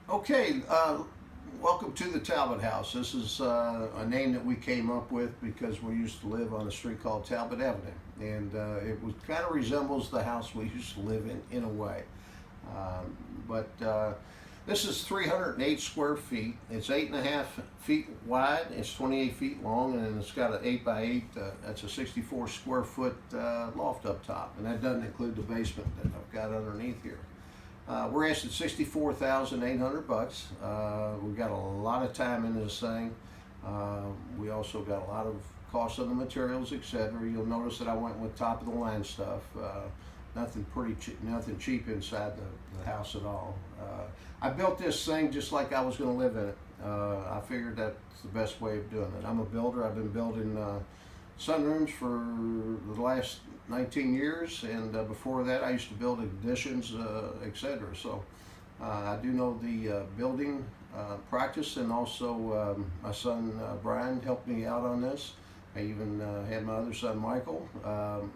Okay, welcome to the Talbot House. This is a name that we came up with because we used to live on a street called Talbot Avenue, and it was kind of resembles the house we used to live in a way. But this is 308 square feet. It's 8.5 feet wide. It's 28 feet long, and it's got an 8x8. That's a 64 square foot loft up top, and that doesn't include the basement that I've got underneath here. We're asking $64,800. We've got a lot of time in this thing. We also got a lot of costs on the materials, etc. You'll notice that I went with top of the line stuff. Nothing nothing cheap inside the house at all. I built this thing just like I was going to live in it. I figured that's the best way of doing it. I'm a builder. I've been building sunrooms for the last 19 years, and before that I used to build additions, etc. So I do know the building practice, and also my son Brian helped me out on this. I even had my other son Michael,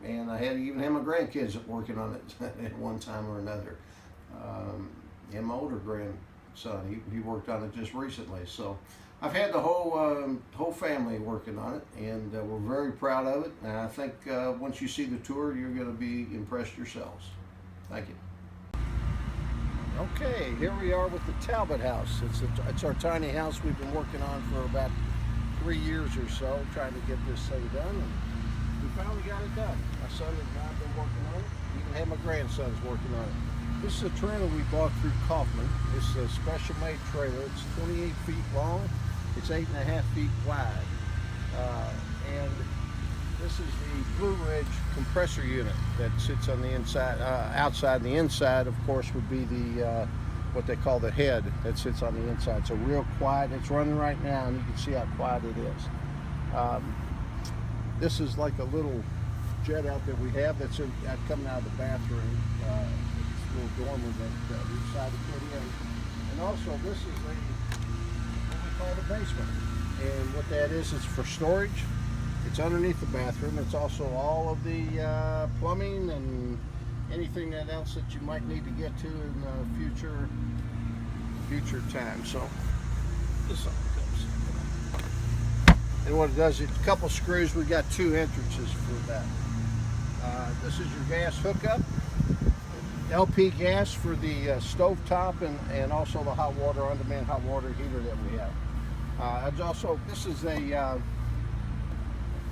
and I even had my grandkids working on it at one time or another. And my older grandson, he worked on it just recently. So I've had the whole family working on it, and we're very proud of it. And I think once you see the tour, you're going to be impressed yourselves. Thank you. Okay, here we are with the Talbot House. It's our tiny house we've been working on for about 3 years or so, trying to get this thing done. And we finally got it done. My son and I have been working on it. Even had my grandsons working on it. This is a trailer we bought through Kaufman. It's a special made trailer. It's 28 feet long. It's 8.5 feet wide. And this is the Blue Ridge compressor unit that sits on the inside. Outside, the inside, of course, would be the what they call the head that sits on the inside. So real quiet. It's running right now, and you can see how quiet it is. This is like a little jet out that we have that's coming out of the bathroom. It's a little dormer that we decided to put in. And also, this is what we call the basement. And what that is for storage. It's underneath the bathroom. It's also all of the plumbing and anything else that you might need to get to in future time. So this all comes. And what it does, it's a couple screws. We got 2 entrances for that. This is your gas hookup. LP gas for the stove top, and also the hot water, on-demand hot water heater that we have.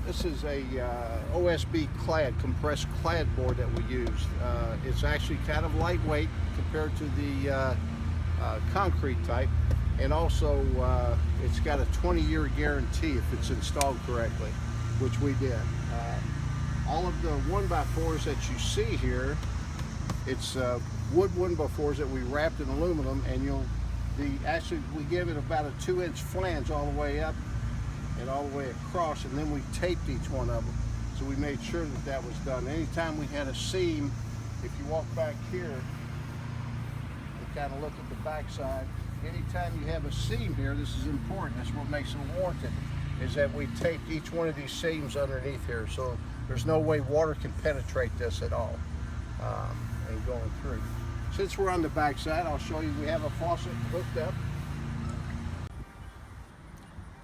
This is a OSB clad, compressed clad board that we use. It's actually kind of lightweight compared to the concrete type, and also it's got a 20-year guarantee if it's installed correctly, which we did. All of the 1x4s that you see here, it's wood 1x4s that we wrapped in aluminum, and actually we give it about a 2-inch flange all the way up and all the way across, and then we taped each one of them. So we made sure that was done. Anytime we had a seam, if you walk back here and kind of look at the back side, anytime you have a seam here, this is important, that's what makes it warranted, is that we taped each one of these seams underneath here, so there's no way water can penetrate this at all and going through. Since we're on the back side, I'll show you we have a faucet hooked up.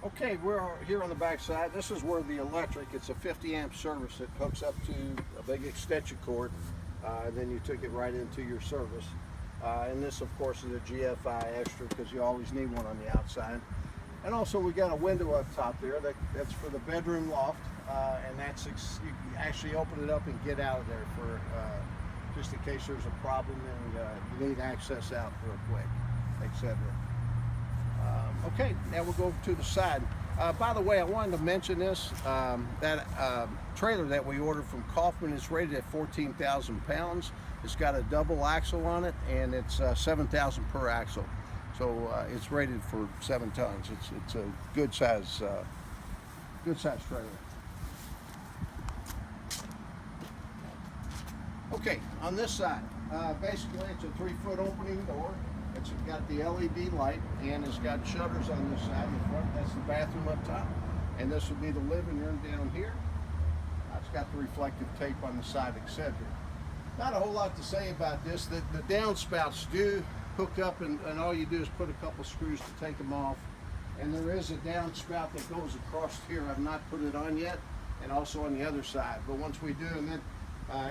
Okay, we're here on the back side. This is where the electric, it's a 50 amp service that hooks up to a big extension cord, and then you took it right into your service. And this, of course, is a GFI extra because you always need one on the outside. And also we got a window up top there that's for the bedroom loft, and you can actually open it up and get out of there for just in case there's a problem and you need access out real quick, etc. Okay, now we'll go to the side. By the way, I wanted to mention this. That trailer that we ordered from Kaufman is rated at 14,000 pounds. It's got a double axle on it, and it's 7,000 per axle. So it's rated for 7 tons. It's a good size trailer. Okay, on this side, basically it's a 3-foot opening door. It's got the LED light, and it's got shutters on this side in the front. That's the bathroom up top. And this would be the living room down here. It's got the reflective tape on the side, etc. Not a whole lot to say about this. The downspouts do hook up, and all you do is put a couple screws to take them off. And there is a downspout that goes across here. I've not put it on yet, and also on the other side. But once we do, and then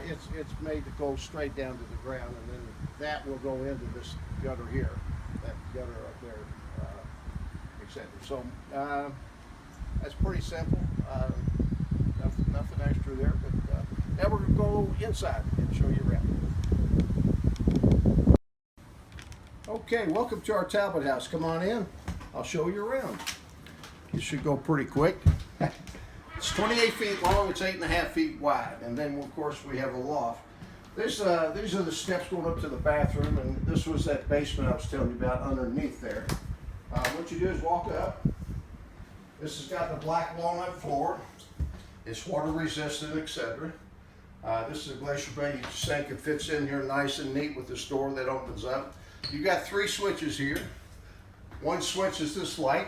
it's made to go straight down to the ground, and then that will go into this gutter here, that gutter up there, etc. So that's pretty simple. Nothing extra there. But now we're going to go inside and show you around. Okay, welcome to our Talbot House. Come on in. I'll show you around. It should go pretty quick. It's 28 feet long, it's 8.5 feet wide, and then of course we have a loft. These are the steps going up to the bathroom, and this was that basement I was telling you about underneath there. What you do is walk up. This has got the black walnut floor. It's water resistant, etc. This is a Glacier Bay sink. It fits in here nice and neat with this door that opens up. You've got 3 switches here. One switch is this light.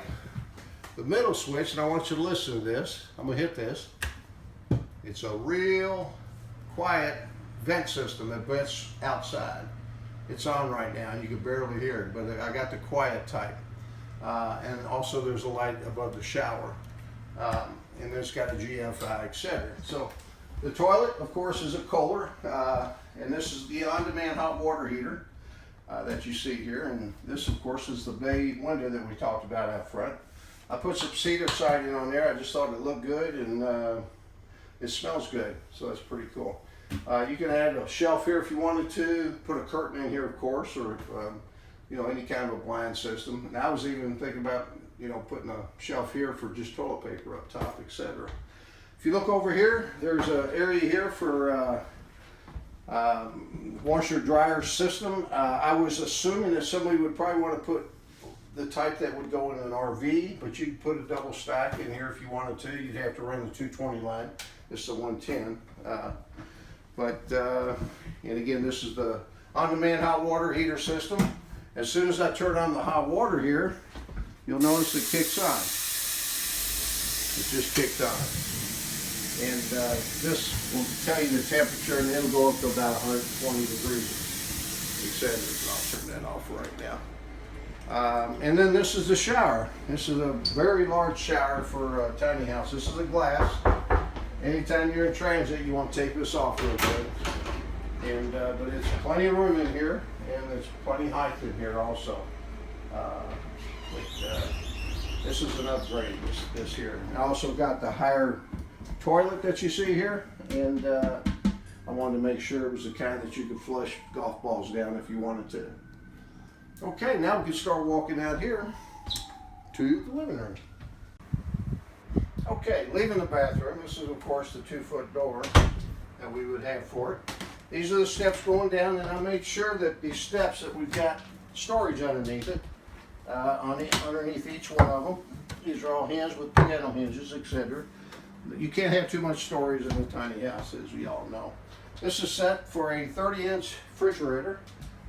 The middle switch, and I want you to listen to this. I'm going to hit this. It's a real quiet vent system that vents outside. It's on right now. You can barely hear it, but I got the quiet type. And also there's a light above the shower. And it's got a GFI, etc. So the toilet, of course, is a Kohler. And this is the on-demand hot water heater that you see here. And this, of course, is the bay window that we talked about out front. I put some cedar siding on there. I just thought it looked good, and it smells good, so that's pretty cool. You can add a shelf here if you wanted to, put a curtain in here, of course, or you know, any kind of a blind system. And I was even thinking about, you know, putting a shelf here for just toilet paper up top, etc. If you look over here, there's an area here for washer dryer system. I was assuming that somebody would probably want to put the type that would go in an RV, but you could put a double stack in here if you wanted to. You'd have to run the 220 line. This is a 110. And again, this is the on-demand hot water heater system. As soon as I turn on the hot water here, you'll notice it kicks on. It just kicked on. And this will tell you the temperature, and it'll go up to about 120 degrees, etc. I'll turn that off right now. And then this is the shower. This is a very large shower for a tiny house. This is a glass. Anytime you're in transit, you want to take this off real quick. And but it's plenty of room in here, and there's plenty of height in here also. This is an upgrade. This here. I also got the higher toilet that you see here, and I wanted to make sure it was the kind that you could flush golf balls down if you wanted to. Okay, now we can start walking out here to the living room. Okay, leaving the bathroom. This is, of course, the 2-foot door that we would have for it. These are the steps going down, and I made sure that these steps that we've got storage underneath it, underneath each one of them. These are all hinged with piano hinges, etc. You can't have too much storage in a tiny house, as we all know. This is set for a 30-inch refrigerator.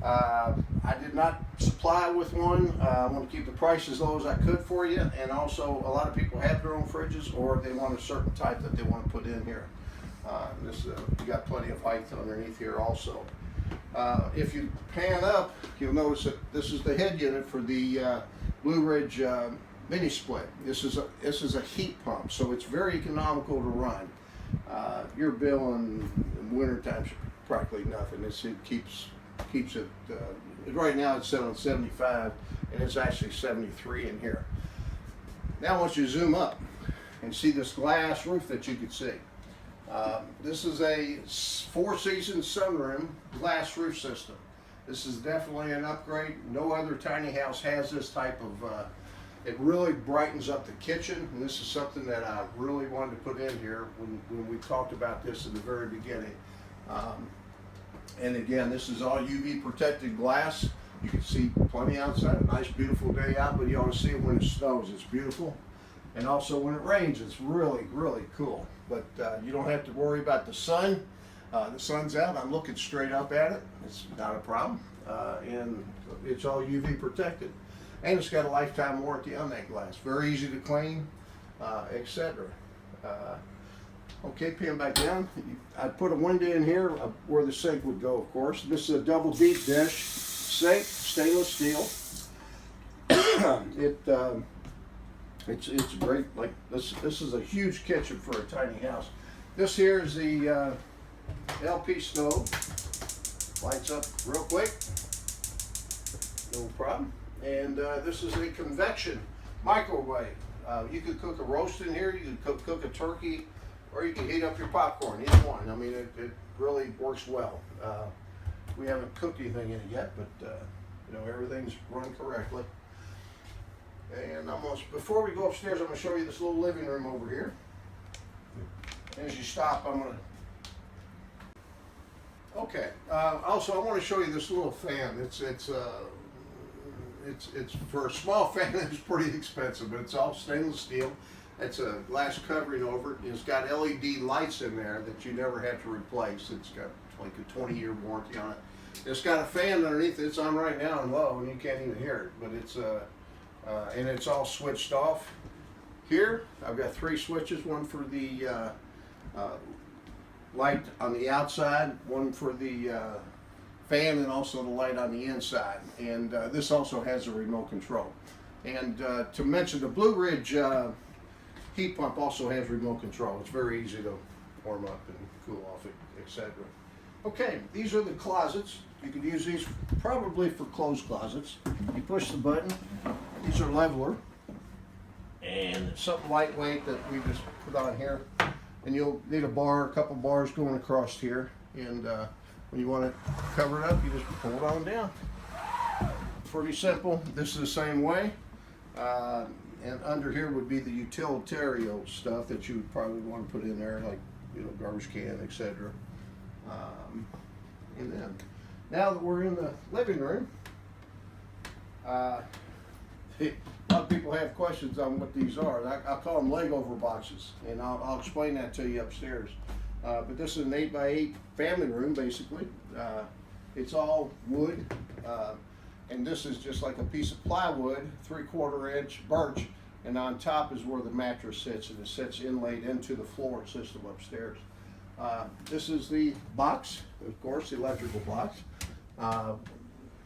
I did not supply with one. I want to keep the price as low as I could for you, and also a lot of people have their own fridges, or they want a certain type that they want to put in here. You got plenty of height underneath here also. If you pan up, you'll notice that this is the head unit for the Blue Ridge mini split. This is a heat pump, so it's very economical to run. Your bill in wintertime is practically nothing. It keeps it, right now it's set on 75, and it's actually 73 in here. Now once you zoom up and see this glass roof that you can see, this is a 4-season sunroom glass roof system. This is definitely an upgrade. No other tiny house has this type of, it really brightens up the kitchen, and this is something that I really wanted to put in here when we talked about this in the very beginning. And again, this is all UV protected glass. You can see plenty outside. A nice, beautiful day out, but you ought to see it when it snows. It's beautiful. And also when it rains, it's really, really cool. But you don't have to worry about the sun. The sun's out. I'm looking straight up at it. It's not a problem. And it's all UV protected. And it's got a lifetime warranty on that glass. Very easy to clean, etc. Okay, pin back down. I put a window in here where the sink would go, of course. This is a double deep dish. sink, stainless steel. It's great. Like this is a huge kitchen for a tiny house. This here is the LP stove. Lights up real quick. No problem. And this is a convection microwave. You could cook a roast in here. You could cook a turkey, or you can heat up your popcorn. Either one. I mean, it really works well. We haven't cooked anything in it yet, but you know, everything's run correctly. And before we go upstairs, I'm going to show you this little living room over here. As you stop, I'm going to. Okay. Also, I want to show you this little fan. It's for a small fan. It's pretty expensive, but it's all stainless steel. It's a glass covering over it. It's got LED lights in there that you never have to replace. It's got like a 20-year warranty on it. It's got a fan underneath it. It's on right now and low, and you can't even hear it. But it's and it's all switched off. Here, I've got 3 switches. One for the light on the outside, one for the fan, and also the light on the inside. And this also has a remote control. And to mention, the Blue Ridge heat pump also has remote control. It's very easy to warm up and cool off, etc. Okay, these are the closets. You could use these probably for clothes closets. You push the button. These are leveler, and something lightweight that we just put on here. And you'll need a couple bars going across here. And when you want to cover it up, you just pull it on down. Pretty simple. This is the same way. And under here would be the utilitarian stuff that you would probably want to put in there, like, you know, garbage can, etc. And then, now that we're in the living room, a lot of people have questions on what these are. I call them leg over boxes, and I'll explain that to you upstairs. But this is an 8x8 family room, basically. It's all wood, and this is just like a piece of plywood, 3/4 inch birch, and on top is where the mattress sits, and it sits inlaid into the floor system upstairs. This is the box, of course, the electrical box.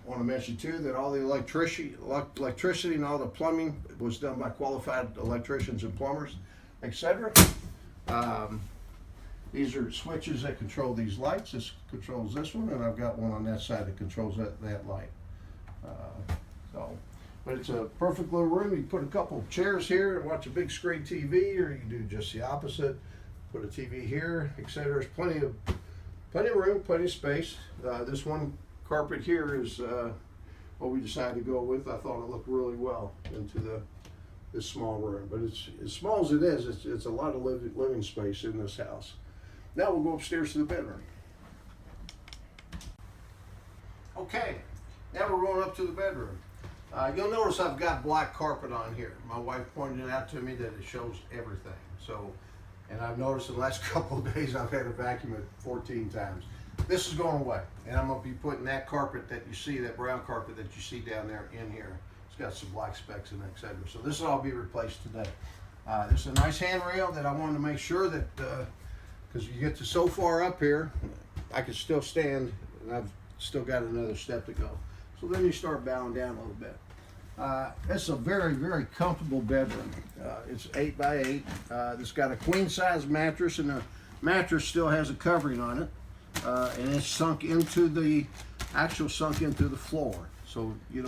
Want to mention too that all the electricity and all the plumbing was done by qualified electricians and plumbers, etc. These are switches that control these lights. This controls this one, and I've got one on that side that controls that light. But it's a perfect little room. You can put a couple of chairs here and watch a big screen TV, or you can do just the opposite. Put a TV here, etc. There's plenty of room, plenty of space. This one carpet here is what we decided to go with. I thought it looked really well into this small room. But it's as small as it is, it's a lot of living space in this house. Now we'll go upstairs to the bedroom. Okay, now we're going up to the bedroom. You'll notice I've got black carpet on here. My wife pointed out to me that it shows everything. And I've noticed in the last couple of days I've had to vacuum it 14 times. This is going away, and I'm going to be putting that carpet that you see, that brown carpet that you see down there, in here. It's got some black specks in it, etc. So this will all be replaced today. This is a nice handrail that I wanted to make sure that, because you get to so far up here, I can still stand, and I've still got another step to go. So then you start bowing down a little bit. It's a very, very comfortable bedroom. It's 8x8. It's got a queen size mattress, and the mattress still has a covering on it. And it's sunk into the floor. So you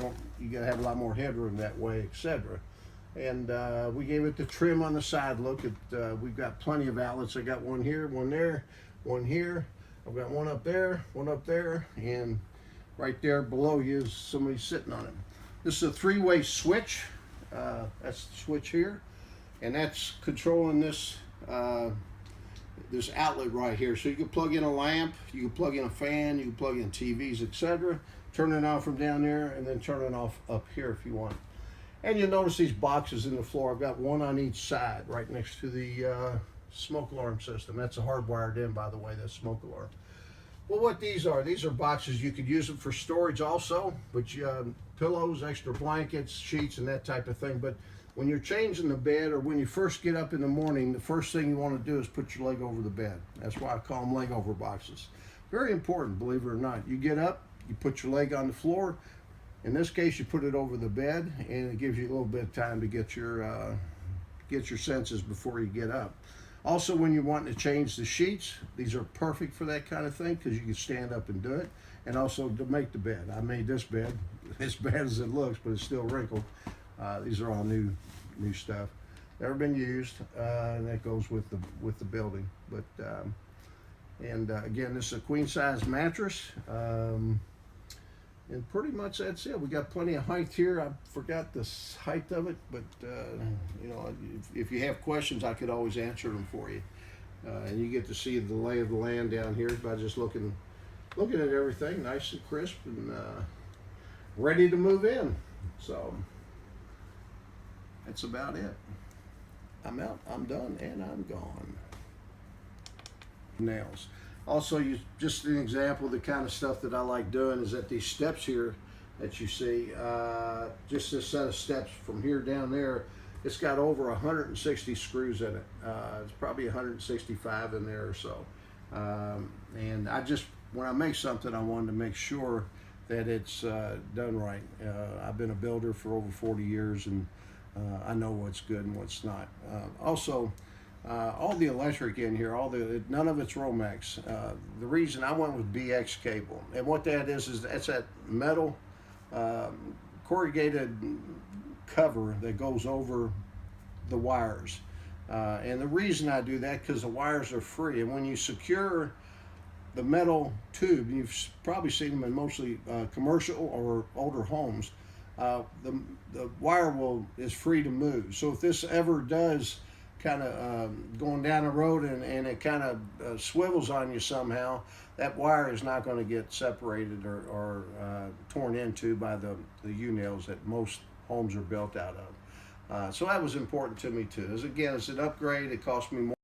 gotta have a lot more headroom that way, etc. And we gave it the trim on the side. Look at, we've got plenty of outlets. I got one here, one there, one here. I've got one up there, and right there below you is somebody sitting on it. This is a 3-way switch. That's the switch here, and that's controlling this this outlet right here. So you can plug in a lamp, you can plug in a fan, you can plug in TVs, etc. Turn it on from down there, and then turn it off up here if you want. And you'll notice these boxes in the floor. I've got one on each side, right next to the smoke alarm system. That's a hardwired in, by the way, that smoke alarm. Well, what these are boxes. You could use them for storage also, but pillows, extra blankets, sheets, and that type of thing. But when you're changing the bed, or when you first get up in the morning, the first thing you want to do is put your leg over the bed. That's why I call them leg over boxes. Very important, believe it or not. You get up, you put your leg on the floor. In this case, you put it over the bed, and it gives you a little bit of time to get your senses before you get up. Also, when you're wanting to change the sheets, these are perfect for that kind of thing because you can stand up and do it. And also to make the bed. I made this bed as bad as it looks, but it's still wrinkled. These are all new stuff. Never been used, and that goes with the building. But again, this is a queen size mattress. And pretty much that's it. We got plenty of height here. I forgot the height of it, but you know, if you have questions, I could always answer them for you. And you get to see the lay of the land down here by just looking at everything, nice and crisp and ready to move in. So that's about it. I'm out, I'm done, and I'm gone. Nails. Also, just an example of the kind of stuff that I like doing is that these steps here that you see, just this set of steps from here down there, it's got over 160 screws in it. It's probably 165 in there or so. And when I make something, I wanted to make sure that it's done right. I've been a builder for over 40 years, and I know what's good and what's not. Also, all the electric in here, none of it's Romex. The reason I went with BX cable, and what that is that's that metal corrugated cover that goes over the wires. And the reason I do that, because the wires are free, and when you secure the metal tube, you've probably seen them in mostly commercial or older homes, the wire is free to move. So if this ever does kind of going down the road and it kind of swivels on you somehow, that wire is not going to get separated or torn into by the U-nails that most homes are built out of. So that was important to me too. It's an upgrade. It cost me more,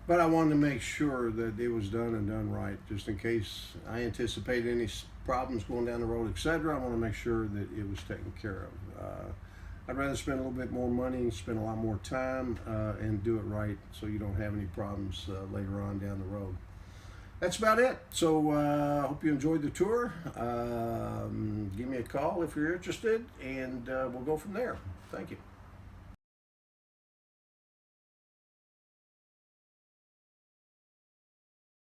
but I wanted to make sure that it was done and done right, just in case I anticipate any problems going down the road, etc. I want to make sure that it was taken care of. I'd rather spend a little bit more money, spend a lot more time, and do it right so you don't have any problems later on down the road. That's about it. So I hope you enjoyed the tour. Give me a call if you're interested, and we'll go from there. Thank you.